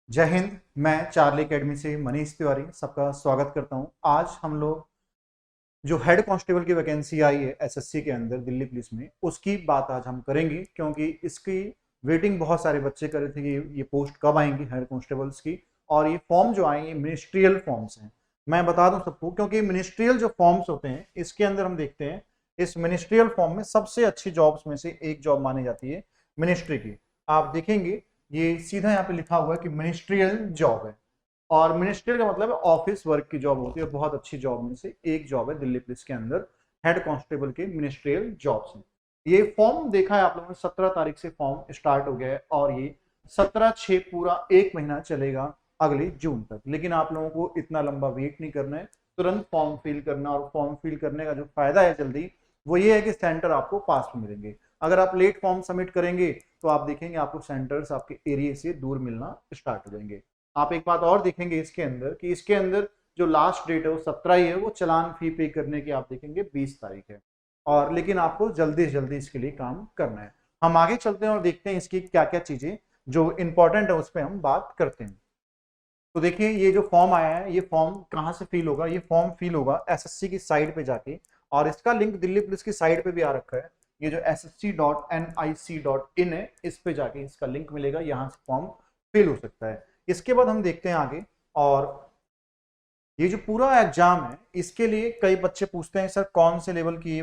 जय हिंद। मैं Charlie academy से मनीष तिवारी सबका स्वागत करता हूं। आज हम लोग जो हेड कांस्टेबल की वैकेंसी आई है एसएससी के अंदर दिल्ली पुलिस में, उसकी बात आज हम करेंगे, क्योंकि इसकी वेटिंग बहुत सारे बच्चे कर रहे थे कि ये पोस्ट कब आएंगी हेड कांस्टेबल्स की। और ये फॉर्म जो आएंगे मिनिस्ट्रियल फॉर्म्स हैं। मैं बता दूं सबको, क्योंकि मिनिस्ट्रियल जो फॉर्म्स होते हैं इसके अंदर हम देखते हैं इस मिनिस्ट्रियल फॉर्म में सबसे अच्छी जॉब्स में से एक जॉब मानी जाती है मिनिस्ट्री की। आप देखेंगे ये सीधा यहाँ पे लिखा हुआ है कि मिनिस्ट्रियल जॉब है, और मिनिस्ट्रियल का मतलब है ऑफिस वर्क की जॉब होती है। बहुत अच्छी जॉब में से एक जॉब है दिल्ली पुलिस के अंदर हेड कांस्टेबल के मिनिस्ट्रियल जॉब्स हैं। ये फॉर्म देखा है आप लोगों ने, 17 तारीख से फॉर्म स्टार्ट हो गया है और ये 17/6 पूरा एक महीना चलेगा अगले जून तक। लेकिन आप लोगों को इतना लंबा वेट नहीं करना है, तुरंत फॉर्म फिल करना। और फॉर्म फिल करने का जो फायदा है जल्दी, वो ये है कि सेंटर आपको पास में मिलेंगे। अगर आप लेट फॉर्म सबमिट करेंगे तो आप देखेंगे आपको सेंटर्स आपके एरिया से दूर मिलना स्टार्ट हो जाएंगे। आप एक बात और देखेंगे इसके अंदर कि इसके अंदर जो लास्ट डेट है वो 17 ही है, वो चलान फी पे करने की आप देखेंगे 20 तारीख है। और लेकिन आपको जल्दी से जल्दी इसके लिए काम करना है। हम आगे चलते हैं और देखते हैं इसकी क्या क्या चीजें जो इंपॉर्टेंट है उस पर हम बात करते हैं। तो देखिए ये जो फॉर्म आया है, ये फॉर्म कहाँ से फिल होगा? ये फॉर्म फिल होगा एसएससी की साइट पे जाके, और इसका लिंक दिल्ली पुलिस की साइट पे भी आ रखा है। ये जो ssc.nic.in है, इस पे जाके इसका लिंक मिलेगा, यहाँ से फॉर्म फिल हो सकता है। इसके बाद हम देखते हैं आगे। और ये जो पूरा एग्जाम है इसके लिए कई बच्चे पूछते हैं सर कौन से लेवल की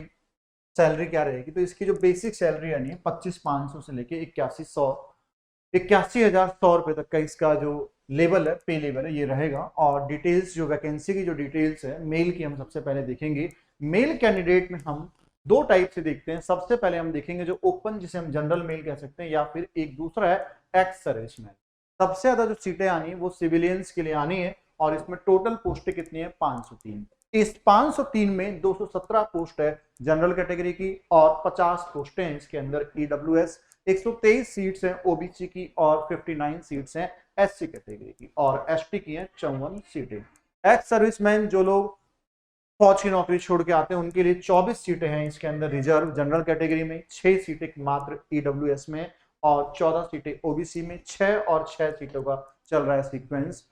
सैलरी क्या रहेगी। तो इसकी जो बेसिक सैलरी आनी है 25,500 से लेके 81,100 रुपए तक का इसका जो लेवल है, पे लेवल है, ये रहेगा। और डिटेल्स जो वैकेंसी की जो डिटेल्स है मेल की हम सबसे पहले देखेंगे। मेल कैंडिडेट में हम दो टाइप से देखते हैं। सबसे पहले हम देखेंगे जो ओपन, जिसे हम जनरल मेल कह सकते हैं, या फिर एक दूसरा है एक्स सर्विस मेल। सबसे ज्यादा जो सीटें आनी है वो सिविलियंस के लिए आनी है, और इसमें टोटल पोस्टें कितनी है? 503। इस 503 में 217 पोस्ट है जनरल कैटेगरी की, और 50 पोस्टें हैं इसके अंदर ईडब्ल्यूएस। 123 सीट्स हैं ओबीसी की, और 59 सीट्स हैं एससी कैटेगरी की, और एसटी की हैं 54 सीटें। एक्स सर्विसमैन जो लोग फौज की नौकरी छोड़ के आते हैं उनके लिए 24 सीटें हैं इसके अंदर रिजर्व जनरल कैटेगरी में, 6 सीटें मात्र ईडब्ल्यूएस में, और 14 सीटें ओबीसी में। 6 और 6 सीटों का चल रहा है सीक्वेंस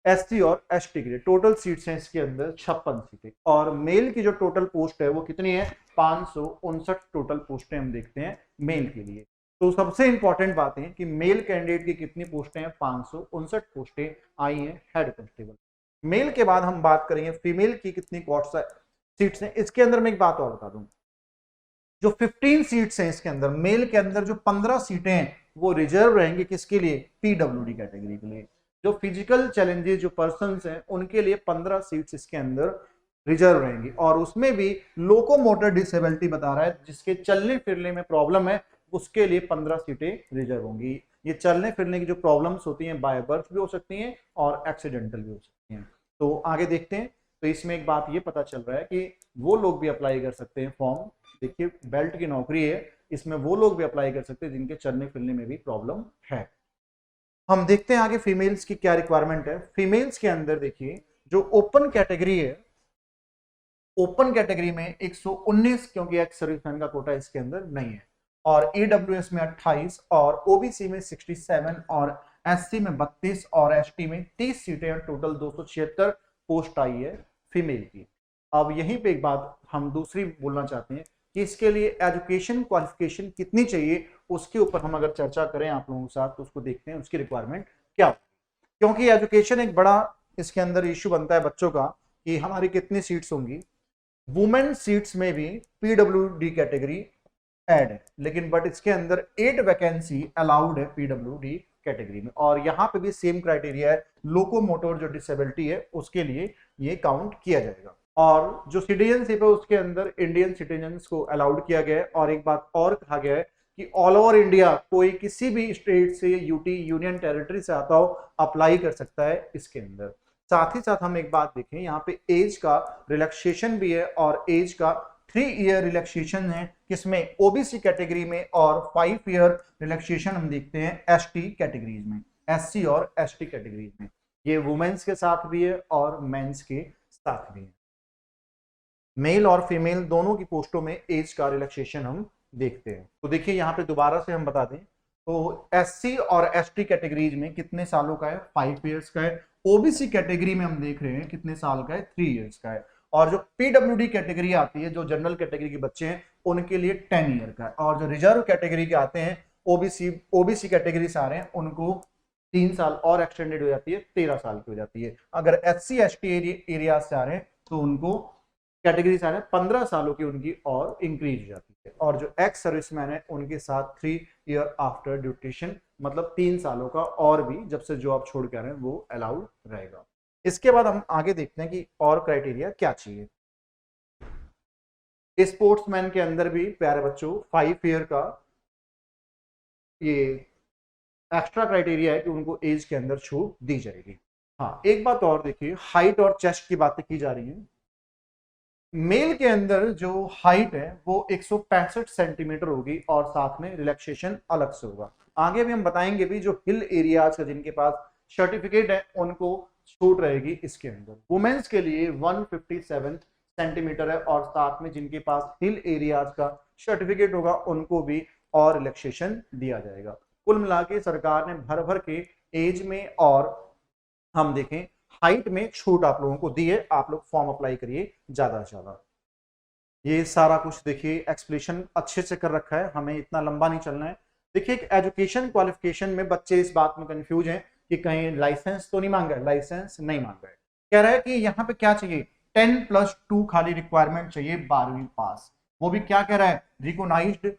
एसटी और एसटी के लिए। टोटल सीट्स हैं इसके अंदर 56 सीटें। और मेल की जो टोटल पोस्ट है वो कितनी है? 559 टोटल पोस्टें हम देखते हैं मेल के लिए। तो सबसे इंपॉर्टेंट बात है कि मेल कैंडिडेट की कितनी पोस्टें हैं? 559 पोस्टें आई हैं हेड कांस्टेबल। मेल के बाद हम बात करेंगे फीमेल की कितनी सीट्स हैं। इसके अंदर मैं एक बात और बता दूं, जो 15 सीट्स हैं इसके अंदर, मेल के अंदर जो 15 सीटें हैं वो रिजर्व रहेंगे किसके लिए? पीडब्ल्यूडी कैटेगरी के लिए। जो फिजिकल चैलेंजेस जो पर्संस हैं उनके लिए 15 सीट्स इसके अंदर रिजर्व रहेंगी। और उसमें भी लोकोमोटर डिसेबिलिटी बता रहा है, जिसके चलने फिरने में प्रॉब्लम है, उसके लिए 15 सीटें रिजर्व होंगी। ये चलने फिरने की जो प्रॉब्लम्स होती हैं बाय बर्थ भी हो सकती हैं और एक्सीडेंटल भी हो सकती हैं। तो आगे देखते हैं। तो इसमें एक बात ये पता चल रहा है कि वो लोग भी अप्लाई कर सकते हैं फॉर्म। देखिए बेल्ट की नौकरी है, इसमें वो लोग भी अप्लाई कर सकते हैं जिनके चलने फिरने में भी प्रॉब्लम है। हम देखते हैं आगे फीमेल्स की क्या रिक्वायरमेंट है। फीमेल्स के अंदर देखिए जो ओपन कैटेगरी है, ओपन कैटेगरी में 119, क्योंकि एक्स सर्विसमैन का कोटा इसके अंदर नहीं है, और ईडब्ल्यूएस में 28, और ओबीसी में 67, और एससी में 32, और एसटी में 30 सीटें, और टोटल 276 पोस्ट आई है फीमेल की। अब यहीं पे एक बात हम दूसरी बोलना चाहते हैं कि इसके लिए एजुकेशन क्वालिफिकेशन कितनी चाहिए, उसके ऊपर हम अगर चर्चा करें आप लोगों के साथ तो उसको देखते हैं उसकी रिक्वायरमेंट क्या। क्योंकि एजुकेशन एक बड़ा इसके अंदर इश्यू बनता है बच्चों का कि हमारी कितनी सीट्स होंगी। वुमेन सीट्स में भी पीडब्ल्यूडी कैटेगरी ऐड है, लेकिन बट इसके अंदर 8 वैकेंसी अलाउड है पीडब्ल्यूडी कैटेगरी में। और यहां पे भी सेम क्राइटेरिया है, लोकोमोटर जो डिसेबिलिटी है उसके लिए ये काउंट किया जाएगा। और जो सिटीजनशिप है उसके अंदर इंडियन सिटीजन्स को अलाउड किया गया है। और एक बात और कहा गया है कि ऑल ओवर इंडिया कोई किसी भी स्टेट से, यूटी यूनियन टेरिटरी से आता हो, अप्लाई कर सकता है इसके अंदर। साथ ही साथ हम एक बात देखें, यहाँ पे एज का रिलैक्सेशन भी है, और एज का 3 ईयर रिलैक्सेशन है किसमें? ओबीसी कैटेगरी में, और 5 ईयर रिलैक्सेशन हम देखते हैं एसटी कैटेगरीज में, एससी और एसटी कैटेगरीज में। ये वुमेन्स के साथ भी है और मेंस के साथ भी है। मेल और फीमेल दोनों की पोस्टों में एज का रिलैक्सेशन हम देखते हैं। तो देखिए यहाँ पे दोबारा से हम बता दें, तो एससी और एसटी कैटेगरीज में कितने सालों का है? 5 इयर्स का है। ओबीसी कैटेगरी में हम देख रहे हैं कितने साल का है? 3 इयर्स का है। और जो पीडब्ल्यूडी कैटेगरी आती है, जो जनरल कैटेगरी के बच्चे हैं, उनके लिए 10 ईयर का है। और जो रिजर्व कैटेगरी के आते हैं, ओबीसी कैटेगरी से आ रहे हैं, उनको 3 साल और एक्सटेंडेड हो जाती है, 13 साल की हो जाती है। अगर एससी एसटी एरिया से आ रहे हैं तो उनको कैटेगरी से आ रहे हैं 15 सालों की उनकी और इंक्रीज हो जाती है। और जो एक्स सर्विसमैन है उनके साथ 3 ईयर आफ्टर ड्यूटेशन, मतलब 3 सालों का और भी जब से जॉब छोड़ के आ रहे हैं वो अलाउड रहेगा। इसके बाद हम आगे देखते हैं कि और क्राइटेरिया क्या चाहिए। स्पोर्ट्समैन के अंदर भी प्यारे बच्चों 5 ईयर का ये एक्स्ट्रा क्राइटेरिया है कि उनको एज के अंदर छूट दी जाएगी। हाँ, एक बात और देखिए, हाइट और चेस्ट की बातें की जा रही हैं। मेल के अंदर जो हाइट है वो 165 सेंटीमीटर होगी और साथ में रिलैक्सेशन अलग से होगा। आगे भी हम बताएंगे भी जो हिल एरियाज का जिनके पास सर्टिफिकेट है उनको छूट रहेगी इसके अंदर। वुमेन्स के लिए 157 सेंटीमीटर है और साथ में जिनके पास हिल एरियाज का सर्टिफिकेट होगा उनको भी और रिलैक्सेशन दिया जाएगा। कुल मिला के सरकार ने भर भर के एज में और हम देखें हाइट में छूट आप लोगों को दी है। आप लोग फॉर्म अप्लाई करिए ज्यादा से ज्यादा। ये सारा कुछ देखिए एक्सप्लेनेशन अच्छे से कर रखा है, हमें इतना लंबा नहीं चलना है। देखिए एजुकेशन क्वालिफिकेशन में बच्चे इस बात में कंफ्यूज हैं कि कहीं लाइसेंस तो नहीं मांगा है। लाइसेंस नहीं मांगा है, कह रहा है कि यहाँ पे क्या चाहिए, 10+2 खाली रिक्वायरमेंट चाहिए, 12वीं पास। वो भी क्या कह रहा है, रिकॉग्नाइज्ड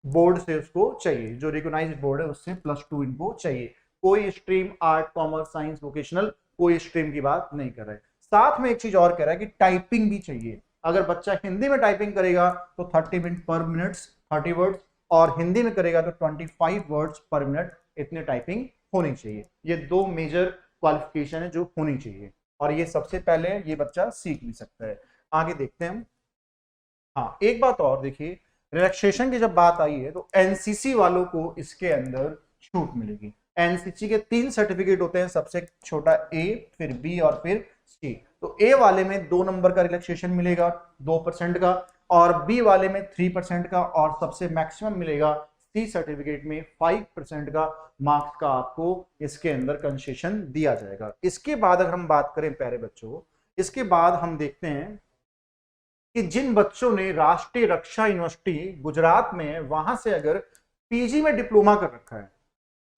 बोर्ड से उसको चाहिए, जो रिकॉग्नाइज्ड बोर्ड है उससे +2 इनको चाहिए। कोई stream art commerce science vocational कोई स्ट्रीम की बात नहीं कर रहा है। साथ में एक चीज और कह रहा है कि टाइपिंग भी चाहिए। अगर बच्चा हिंदी में टाइपिंग करेगा तो 30 मिनट पर मिनट 30 वर्ड्स, और हिंदी में करेगा तो 25 वर्ड्स पर मिनट, इतने टाइपिंग होनी चाहिए। ये 2 मेजर क्वालिफिकेशन है जो होनी चाहिए, और ये सबसे पहले ये बच्चा सीख भी सकता है। आगे देखते हैं हम। हाँ, एक बात और देखिए, रिलैक्सेशन की जब बात आई है तो एनसीसी वालों को इसके अंदर छूट मिलेगी। एनसीसी के 3 सर्टिफिकेट होते हैं, सबसे छोटा ए, फिर बी और फिर सी। तो ए वाले में 2 नंबर का रिलैक्सेशन मिलेगा 2% का, और बी वाले में 3% का, और सबसे मैक्सिमम मिलेगा सी सर्टिफिकेट में 5% का मार्क्स का आपको इसके अंदर कंसेशन दिया जाएगा। इसके बाद अगर हम बात करें प्यारे बच्चों, इसके बाद हम देखते हैं कि जिन बच्चों ने राष्ट्रीय रक्षा यूनिवर्सिटी गुजरात में वहां से अगर पीजी में डिप्लोमा कर रखा है,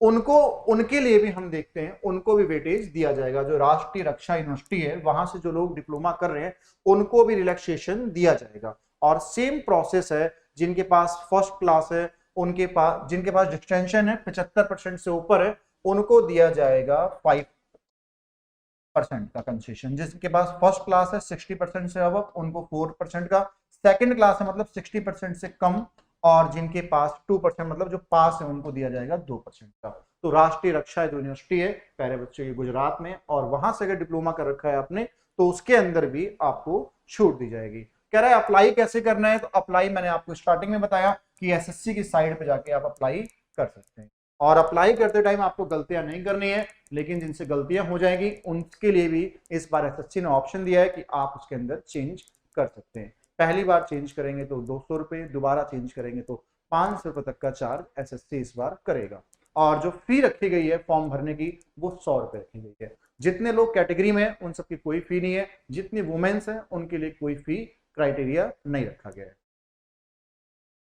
उनको, उनके लिए भी हम देखते हैं उनको भी वेटेज दिया जाएगा। जो राष्ट्रीय रक्षा यूनिवर्सिटी है वहां से जो लोग डिप्लोमा कर रहे हैं उनको भी रिलैक्सेशन दिया जाएगा। और सेम प्रोसेस है, जिनके पास फर्स्ट क्लास है, उनके पास, जिनके पास डिस्टिंक्शन है 75% से ऊपर है, उनको दिया जाएगा 5% का कंसेशन। जिसके पास फर्स्ट क्लास है 60% से अब उनको 4% का, सेकंड क्लास है मतलब 60% से कम, और जिनके पास 2% मतलब जो पास है उनको दिया जाएगा 2% का। तो राष्ट्रीय रक्षा यूनिवर्सिटी है प्यारे बच्चों ये गुजरात में, और वहां से अगर डिप्लोमा कर रखा है आपने तो उसके अंदर भी आपको छूट दी जाएगी। कह रहा है अप्लाई कैसे करना है, तो अप्लाई मैंने आपको स्टार्टिंग में बताया कि एसएससी की साइट पे जाके आप अप्लाई कर सकते हैं। और अप्लाई करते टाइम आपको गलतियां नहीं करनी है, लेकिन जिनसे गलतियां हो जाएगी उनके लिए भी इस बार एसएससी ने ऑप्शन दिया है कि आप उसके अंदर चेंज कर सकते हैं। पहली बार चेंज करेंगे तो 200 रुपए, दोबारा चेंज करेंगे तो 500 रुपए तक का चार्ज एसएससी इस बार करेगा। और जो फी रखी गई है फॉर्म भरने की वो 100 रुपए रखी गई है। जितने लोग कैटेगरी में उन सबकी कोई फी नहीं है, जितनी वुमेन्स हैं उनके लिए कोई फी क्राइटेरिया नहीं रखा गया है।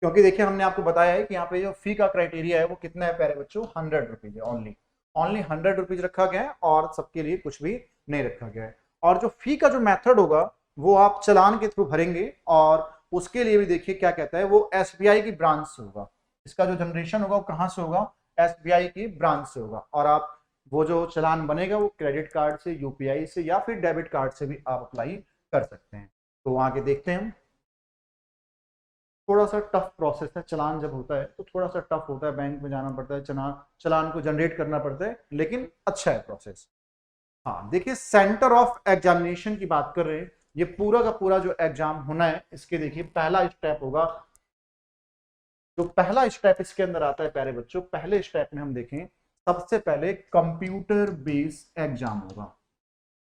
क्योंकि देखिए हमने आपको बताया है कि यहाँ पे जो फी का क्राइटेरिया है वो कितना है प्यारे बच्चों, 100 रुपीज है। ओनली 100 रुपीज रखा गया है, और सबके लिए कुछ भी नहीं रखा गया है। और जो फी का जो मेथड होगा वो आप चालान के थ्रू भरेंगे, और उसके लिए भी देखिए क्या कहता है, वो एसबीआई की ब्रांच से होगा। इसका जो जनरेशन होगा वो कहाँ से होगा, एसबीआई की ब्रांच से होगा। और आप वो जो चालान बनेगा वो क्रेडिट कार्ड से, यूपीआई से, या फिर डेबिट कार्ड से भी आप अप्लाई कर सकते हैं। तो आगे देखते हैं हम। थोड़ा सा टफ प्रोसेस है, चालान जब होता है तो थोड़ा सा टफ होता है, बैंक में जाना पड़ता है, चालान को जनरेट करना पड़ता है, लेकिन अच्छा है प्रोसेस। हाँ देखिए, सेंटर ऑफ एग्जामिनेशन की बात कर रहे हैं। ये पूरा का पूरा जो एग्जाम होना है इसके देखिए पहला स्टेप होगा, जो पहला स्टेप इसके अंदर आता है प्यारे बच्चों, पहले स्टेप में हम देखें सबसे पहले कंप्यूटर बेस्ड एग्जाम होगा।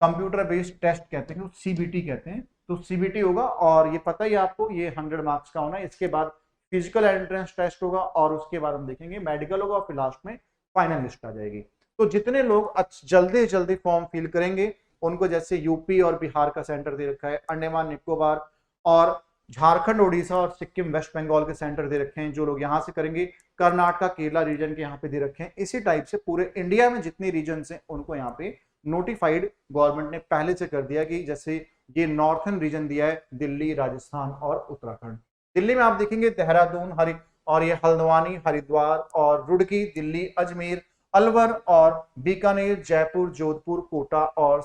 कंप्यूटर बेस्ड टेस्ट कहते हैं, सीबीटी कहते हैं। तो सीबीटी होगा, और ये पता ही आपको ये 100 मार्क्स का होना है। इसके बाद फिजिकल एंट्रेंस टेस्ट होगा और उसके बाद हम देखेंगे मेडिकल होगा और फिर लास्ट में फाइनल लिस्ट आ जाएगी। तो जितने लोग जल्दी जल्दी फॉर्म फिल करेंगे उनको, जैसे यूपी और बिहार का सेंटर दे रखा है, अंडमान निकोबार और झारखंड, उड़ीसा और सिक्किम वेस्ट बंगाल के सेंटर दे रखे हैं, जो लोग यहाँ से करेंगे, कर्नाटका केरला रीजन के यहाँ पे दे रखे हैं। इसी टाइप से पूरे इंडिया में जितनी रीजन हैं उनको यहाँ पे नोटिफाइड गवर्नमेंट ने पहले से कर दिया कि जैसे ये नॉर्थन रीजन दिया है दिल्ली, राजस्थान और उत्तराखंड। दिल्ली में आप देखेंगे देहरादून, और ये हल्द्वानी, हरिद्वार और रुड़की, दिल्ली, अजमेर, अलवर और बीकानेर, जयपुर, जोधपुर, कोटा और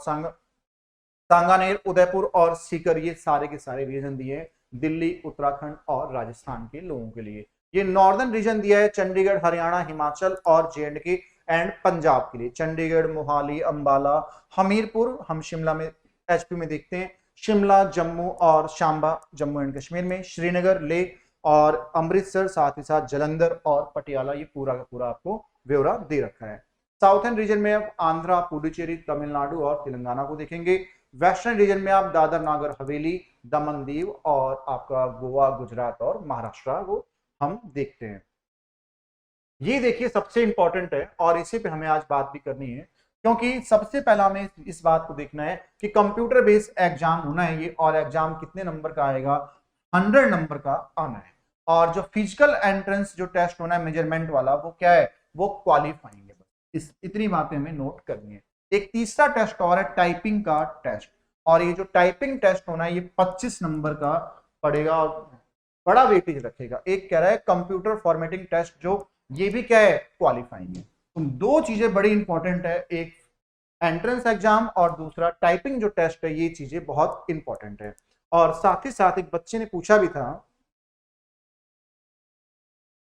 सांगानेर, उदयपुर और सीकर, ये सारे के सारे रीजन दिए हैं दिल्ली, उत्तराखंड और राजस्थान के लोगों के लिए। ये नॉर्दर्न रीजन दिया है चंडीगढ़, हरियाणा, हिमाचल और J&K एंड पंजाब के लिए। चंडीगढ़, मोहाली, अंबाला, हमीरपुर, हम शिमला में HP में देखते हैं, शिमला, जम्मू और सांबा जम्मू एंड कश्मीर में, श्रीनगर, लेह और अमृतसर, साथ ही साथ जालंधर और पटियाला, ये पूरा का पूरा आपको ब्यौरा दे रखा है। साउथर्न रीजन में आप आंध्रा, पुडुचेरी, तमिलनाडु और तेलंगाना को देखेंगे। वेस्टर्न रीजन में आप दादर नागर हवेली, दमन दीव और आपका गोवा, गुजरात और महाराष्ट्र वो हम देखते हैं। ये देखिए सबसे इंपॉर्टेंट है और इसी पे हमें आज बात भी करनी है, क्योंकि सबसे पहला हमें इस बात को देखना है कि कंप्यूटर बेस्ड एग्जाम होना है ये, और एग्जाम कितने नंबर का आएगा, 100 नंबर का आना है। और जो फिजिकल एंट्रेंस जो टेस्ट होना है मेजरमेंट वाला, वो क्या है, वो क्वालिफाइंग है। बस इतनी बातें हमें नोट करनी है। एक तीसरा टेस्ट और है टाइपिंग का टेस्ट, और ये जो टाइपिंग टेस्ट होना है ये 25 नंबर का पड़ेगा और बड़ा वेटेज रखेगा। एक कह रहा है कंप्यूटर फॉर्मेटिंग टेस्ट, जो ये भी क्या है, क्वालिफाइंग है। तो दो चीजें बड़ी इंपॉर्टेंट है, एक एंट्रेंस एग्जाम और दूसरा टाइपिंग जो टेस्ट है, ये चीजें बहुत इंपॉर्टेंट है। और साथ ही साथ एक बच्चे ने पूछा भी था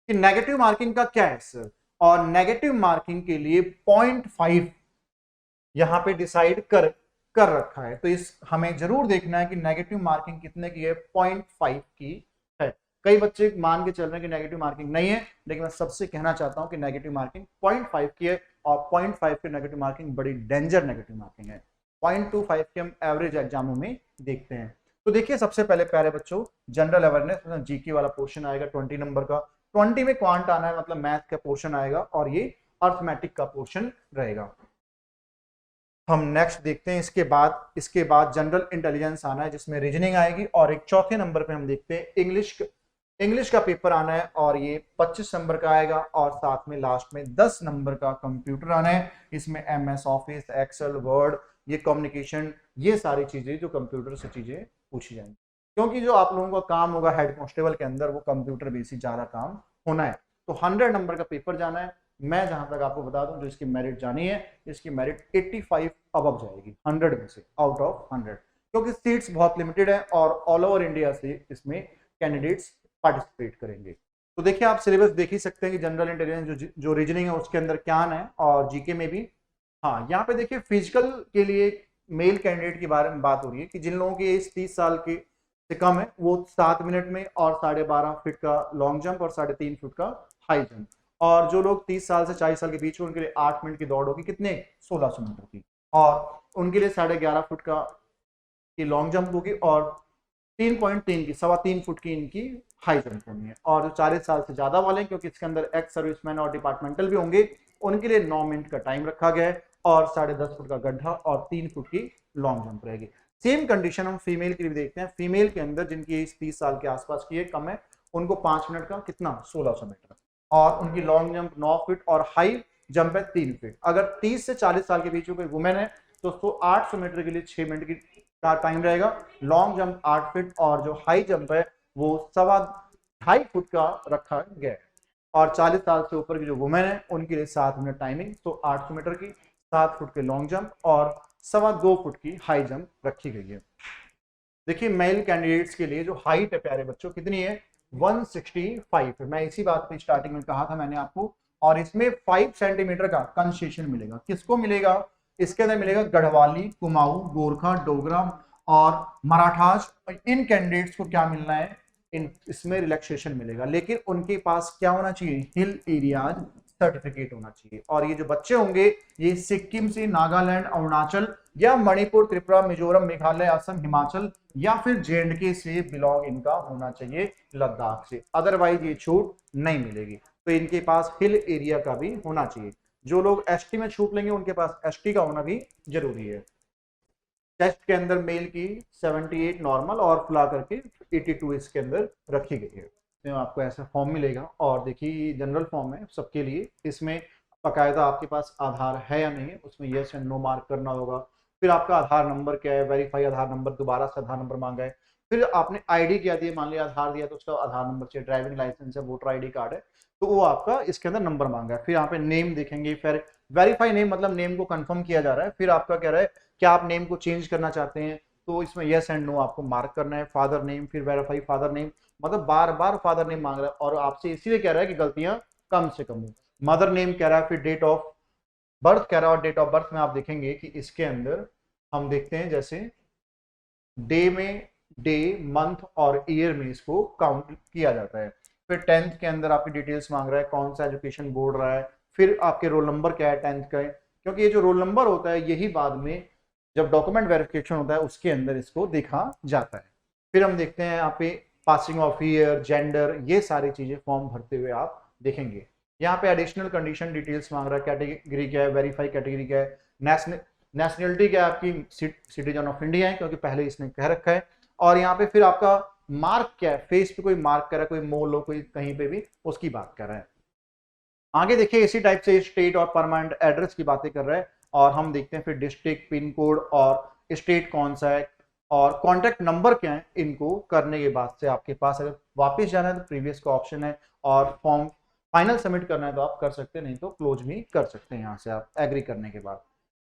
कि नेगेटिव मार्किंग का क्या है सर, और नेगेटिव मार्किंग के लिए 0.5 यहां पे डिसाइड कर रखा है। तो इस हमें जरूर देखना है कि नेगेटिव मार्किंग कितने की है, 0.5 की है। कई बच्चे मान के चल रहे हैं कि नेगेटिव मार्किंग नहीं है, लेकिन मैं सबसे कहना चाहता हूं कि नेगेटिव मार्किंग 0.5 की है, और 0.5 की नेगेटिव मार्किंग बड़ी डेंजर नेगेटिव मार्किंग है। 0.25 की हम एवरेज एग्जामों में देखते हैं। तो देखिए सबसे पहले प्यारे बच्चों, जनरल अवेयरनेस GK वाला पोर्शन आएगा 20 नंबर का। 20 में क्वांट आना है, मतलब मैथ का पोर्शन आएगा, और ये अर्थमेटिक का पोर्शन रहेगा। हम नेक्स्ट देखते हैं। इसके बाद जनरल इंटेलिजेंस आना है, जिसमें रीजनिंग आएगी, और एक चौथे नंबर पे हम देखते हैं इंग्लिश का पेपर आना है, और ये 25 नंबर का आएगा, और साथ में लास्ट में 10 नंबर का कंप्यूटर आना है। इसमें MS ऑफिस, एक्सेल, वर्ड, ये कम्युनिकेशन, ये सारी चीजें जो कंप्यूटर से चीजें पूछी जाएंगी, क्योंकि जो आप लोगों का काम होगा हेड कांस्टेबल के अंदर, वो कंप्यूटर बेसिक ज्यादा काम होना है। तो 100 नंबर का पेपर जाना है। मैं जहां तक आपको बता दूं, जो इसकी मेरिट जानी है, इसकी मेरिट 85 अबव जाएगी 100 में से, आउट ऑफ 100, क्योंकि सीट्स बहुत लिमिटेड है और ऑल ओवर इंडिया से इसमें कैंडिडेट्स पार्टिसिपेट करेंगे। तो देखिए आप सिलेबस देख ही सकते हैं कि जनरल इंटेलिजेंस जो रीजनिंग है उसके अंदर क्या आना है, और GK में भी। हाँ, यहाँ पे देखिए फिजिकल के लिए मेल कैंडिडेट के बारे में बात हो रही है कि जिन लोगों की एज 30 साल के से कम है, वो 7 मिनट में और 12.5 फीट का लॉन्ग जंप और 3.5 फीट का हाई जंप, और जो लोग 30 साल से 40 साल के बीच में, उनके लिए 8 मिनट की दौड़ होगी, कितने, 1600 मीटर की, और उनके लिए 11.5 फुट का की लॉन्ग जंप होगी, और 3.3 की 3.25 फुट की इनकी हाई जंप होनी है। और जो 40 साल से ज्यादा वाले हैं, क्योंकि इसके अंदर एक्स सर्विसमैन और डिपार्टमेंटल भी होंगे, उनके लिए 9 मिनट का टाइम रखा गया है, और 10.5 फुट का गड्ढा और 3 फुट की लॉन्ग जंप रहेगी। सेम कंडीशन हम फीमेल के लिए देखते हैं। फीमेल के अंदर जिनकी एज 30 साल के आसपास की है, कम है, उनको 5 मिनट का कितना, 1600 मीटर, और उनकी लॉन्ग जंप 9 फीट और हाई जंप है 3 फीट। अगर 30 से 40 साल के बीच में कोई वुमेन है तो उसको 800 मीटर के लिए 6 मिनट का टाइम रहेगा, लॉन्ग जंप 8 फीट, और जो हाई जंप है वो 2.5 फुट का रखा गया है। और 40 साल से ऊपर की जो वुमेन है उनके लिए 7 मिनट टाइमिंग, तो 800 मीटर की, 7 फुट के लॉन्ग जंप और 2.25 फुट की हाई जंप रखी गई है। देखिए मेल कैंडिडेट्स के लिए जो हाइट है प्यारे बच्चों, कितनी है, 165 है। मैं इसी बात पे स्टार्टिंग में कहा था मैंने आपको, और इसमें 5 सेंटीमीटर का कंसेशन मिलेगा। किसको मिलेगा, इसके अंदर मिलेगा गढ़वाली, कुमाऊं, गोरखा, डोगरा और मराठास। इन कैंडिडेट्स को क्या मिलना है, इसमें रिलैक्सेशन मिलेगा, लेकिन उनके पास क्या होना चाहिए, हिल एरियाज सर्टिफिकेट होना चाहिए। और ये जो बच्चे होंगे ये सिक्किम से, नागालैंड, अरुणाचल या मणिपुर, त्रिपुरा, मिजोरम, मेघालय, असम, हिमाचल या फिर जेएंडके से बिलोंग इनका होना चाहिए, लद्दाख से, अदरवाइज ये छूट नहीं मिलेगी। तो इनके पास हिल एरिया का भी होना चाहिए। जो लोग एसटी में छूट लेंगे उनके पास एसटी का होना भी जरूरी है। टेस्ट के अंदर मेल की 78 नॉर्मल और फुला करके 82 इसके अंदर रखी गई है। तो आपको ऐसा फॉर्म मिलेगा। और देखिए जनरल फॉर्म है सबके लिए, इसमें बाकायदा आपके पास आधार है या नहीं है उसमें यस एंड नो मार्क करना होगा। फिर आपका आधार नंबर क्या है, वेरीफाई आधार नंबर, दोबारा से आधार नंबर मांगा है। फिर आपने आईडी क्या दिया, मान लिया आधार दिया तो उसका आधार नंबर चाहिए, ड्राइविंग लाइसेंस है, वोटर आईडी कार्ड है, तो वो आपका इसके अंदर नंबर मांगा है। फिर यहाँ पे नेम देखेंगे, फिर वेरीफाई नेम मतलब नेम को कंफर्म किया जा रहा है। फिर आपका कह रहा है क्या आप नेम को चेंज करना चाहते हैं, तो इसमें यस एंड नो आपको मार्क करना है। फादर नेम, फिर वेरीफाई फादर नेम, मतलब बार बार फादर नेम मांग रहा है और आपसे इसीलिए कह रहा है कि गलतियां कम से कम हो। मदर नेम कह रहा है, फिर डेट ऑफ बर्थ कह रहा है, और डेट ऑफ बर्थ में आप देखेंगे कि इसके अंदर हम देखते हैं जैसे डे में डे, मंथ और ईयर में इसको काउंट किया जाता है। फिर 10th के अंदर आपकी डिटेल्स मांग रहा है, कौन सा एजुकेशन बोर्ड रहा है, फिर आपके रोल नंबर क्या है 10th का है, क्योंकि ये जो रोल नंबर होता है यही बाद में जब डॉक्यूमेंट वेरिफिकेशन होता है उसके अंदर इसको देखा जाता है। फिर हम देखते हैं यहाँ पे पासिंग ऑफ ईयर, जेंडर, ये सारी चीजें फॉर्म भरते हुए आप देखेंगे। यहाँ पे एडिशनल कंडीशन डिटेल्स मांग रहा है, कैटेगरी क्या है, वेरीफाई कैटेगरी क्या है, नेशनलिटी क्या है आपकी, सिटीजन ऑफ इंडिया है क्योंकि पहले इसने कह रखा है। और यहाँ पे फिर आपका मार्क क्या है, फेस पे कोई मार्क कर रहा है, कोई मोल हो, कोई कहीं पे भी, उसकी बात कर रहा है। आगे देखिए इसी टाइप से स्टेट और परमानेंट एड्रेस की बातें कर रहा है। और हम देखते हैं फिर डिस्ट्रिक्ट, पिन कोड और स्टेट कौन सा है और कॉन्टैक्ट नंबर क्या है। इनको करने के बाद से आपके पास अगर वापस जाना है तो प्रीवियस का ऑप्शन है, और फॉर्म फाइनल सबमिट करना है तो आप कर सकते हैं, नहीं तो क्लोज भी कर सकते हैं यहाँ से आप एग्री करने के बाद।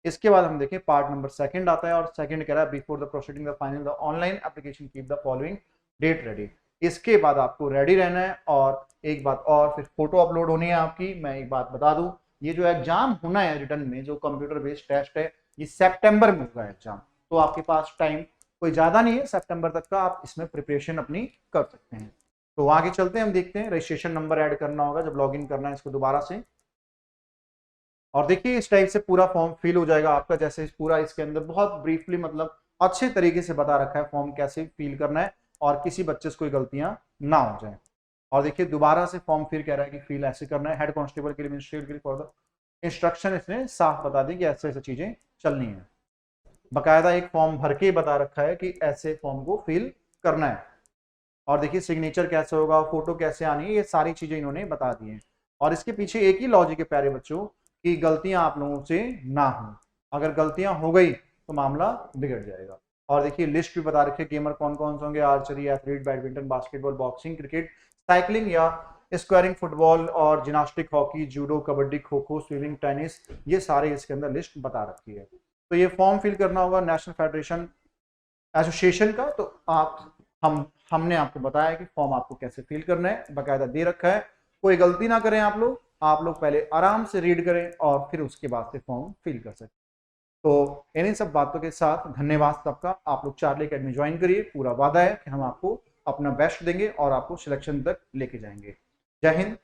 इसके बाद हम देखें पार्ट नंबर 2 आता है, और सेकंड कह रहा है before the proceeding the final the online application keep the following date ready. इसके बाद आपको रेडी रहना है। और एक बात और, फिर फोटो अपलोड होनी है आपकी। मैं एक बात बता दूं, ये जो एग्जाम होना है रिटर्न में, जो कंप्यूटर बेस्ड टेस्ट है, ये सितंबर में होगा एग्जाम। तो आपके पास टाइम कोई ज्यादा नहीं है, सितंबर तक का आप इसमें प्रिपरेशन अपनी कर सकते हैं। तो आगे चलते हैं, हम देखते हैं रजिस्ट्रेशन नंबर ऐड करना होगा जब लॉगिन करना है इसको दोबारा से। और देखिए इस टाइप से पूरा फॉर्म फिल हो जाएगा आपका, जैसे पूरा इसके अंदर बहुत ब्रीफली मतलब अच्छे तरीके से बता रखा है फॉर्म कैसे फिल करना है और किसी बच्चे से कोई गलतियां ना हो जाए। और देखिए दोबारा से फॉर्म फिर कह रहा है कि फिल ऐसे करना है, हेड कांस्टेबल के लिए, मिनिस्ट्रियल के लिए, फॉर द इंस्ट्रक्शन इसने साफ बता दी कि ऐसे ऐसे चीजें चलनी है। बकायदा एक फॉर्म भर के बता रखा है कि ऐसे फॉर्म को फिल करना है। और देखिए सिग्नेचर कैसे होगा, फोटो कैसे आनी है, ये सारी चीजें इन्होंने बता दी हैं। और इसके पीछे एक ही लॉजिक है प्यारे बच्चों, कि गलतियां आप लोगों से ना हो। अगर गलतियां हो गई तो मामला बिगड़ जाएगा। और देखिए लिस्ट भी बता रखी है, गेमर कौन कौन से होंगे, archery, athlete, badminton, basketball, boxing, cricket, cycling या स्क्वायरिंग, फुटबॉल और gymnastic, hockey, judo, kabaddi, kho kho, swimming, tennis, ये सारे इसके अंदर लिस्ट बता रखी है। तो ये फॉर्म फिल करना होगा नेशनल फेडरेशन एसोसिएशन का। तो आप हमने आपको बताया कि फॉर्म आपको कैसे फिल करना है, बाकायदा दे रखा है। कोई गलती ना करें आप लोग पहले आराम से रीड करें और फिर उसके बाद से फॉर्म फिल कर सकते। तो इन्हीं सब बातों के साथ धन्यवाद सबका। आप लोग चार्ली अकेडमी ज्वाइन करिए, पूरा वादा है कि हम आपको अपना बेस्ट देंगे और आपको सिलेक्शन तक लेके जाएंगे। जय हिंद,